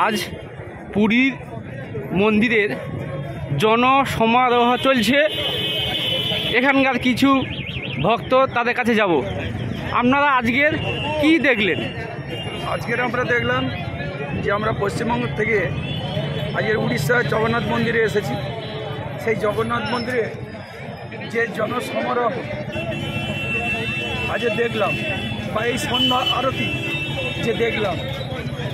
আজ পুরীর মন্দিরের জনসমারোহ চলছে। এখানকার কিছু ভক্ত তাদের কাছে যাব। আপনারা আজকের কি দেখলেন? আজকের আমরা দেখলাম যে আমরা পশ্চিমবঙ্গ থেকে আজকের উড়িষ্যার জগন্নাথ মন্দিরে এসেছি। সেই জগন্নাথ মন্দিরে যে জনসমারোহ আজ দেখলাম বা এই সন্ধ্যা আরতি যে দেখলাম,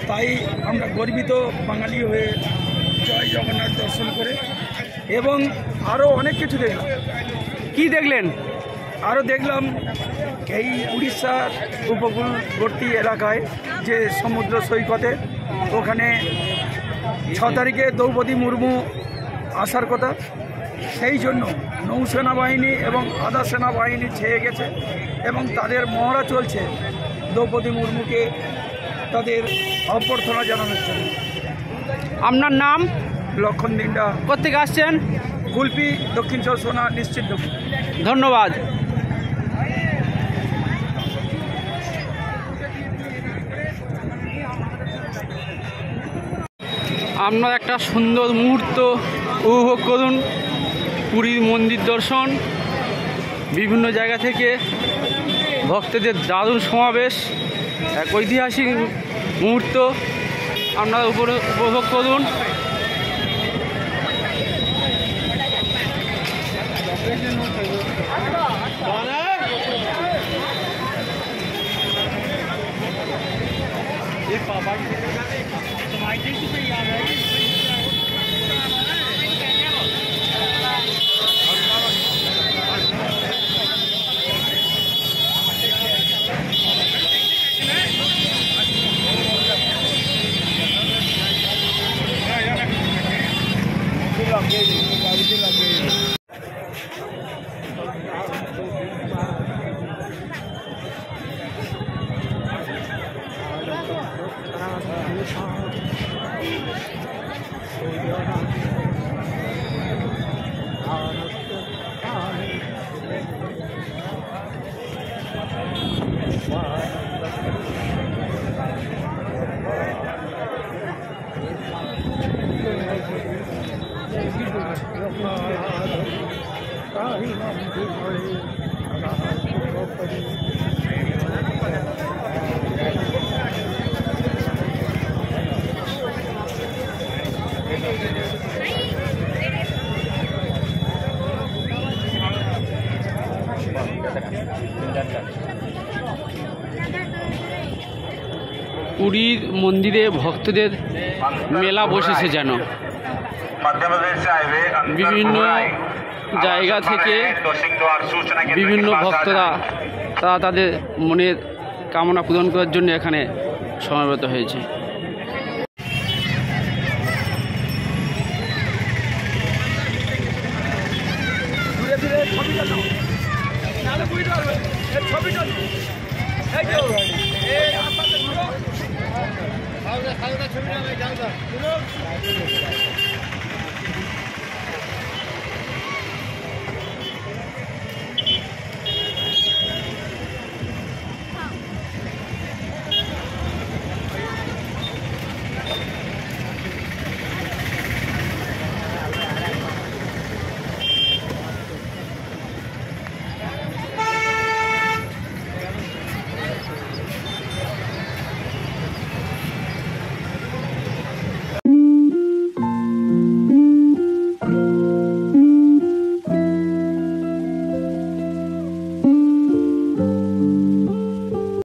তাই আমরা গর্বিত বাঙালি হয়ে জয় জগন্নাথ দর্শন করে এবং আরও অনেক কিছু দেখলাম। কি দেখলেন? আরও দেখলাম এই উড়িষ্যার উপকূলবর্তী এলাকায় যে সমুদ্র সৈকতে, ওখানে 6 তারিখে দ্রৌপদী মুর্মু আসার কথা, সেই জন্য নৌসেনা বাহিনী এবং আধা সেনাবাহিনী ছেয়ে গেছে এবং তাদের মহড়া চলছে দ্রৌপদী মুর্মুকে তাদের অভ্যর্থনা জানানোর জন্য। আপনার নাম? লক্ষণ দিন্ডা। কোথেকে আসছেন? কুলপি, দক্ষিণ চব্বিশ পরগনা, নিশ্চিত। ধন্যবাদ। আপনার একটা সুন্দর মুহূর্ত উপভোগ করুন। পুরীর মন্দির দর্শন, বিভিন্ন জায়গা থেকে ভক্তদের দারুণ সমাবেশ, এক ঐতিহাসিক মুহূর্ত আপনারা উপভোগ করুন। পুরীর মন্দিরে ভক্তদের মেলা বসেছে যেন। বিভিন্ন জায়গা থেকে বিভিন্ন ভক্তরা তারা তাদের মনের কামনা পূরণ করার জন্য এখানে সমবেত হয়েছে। ছবি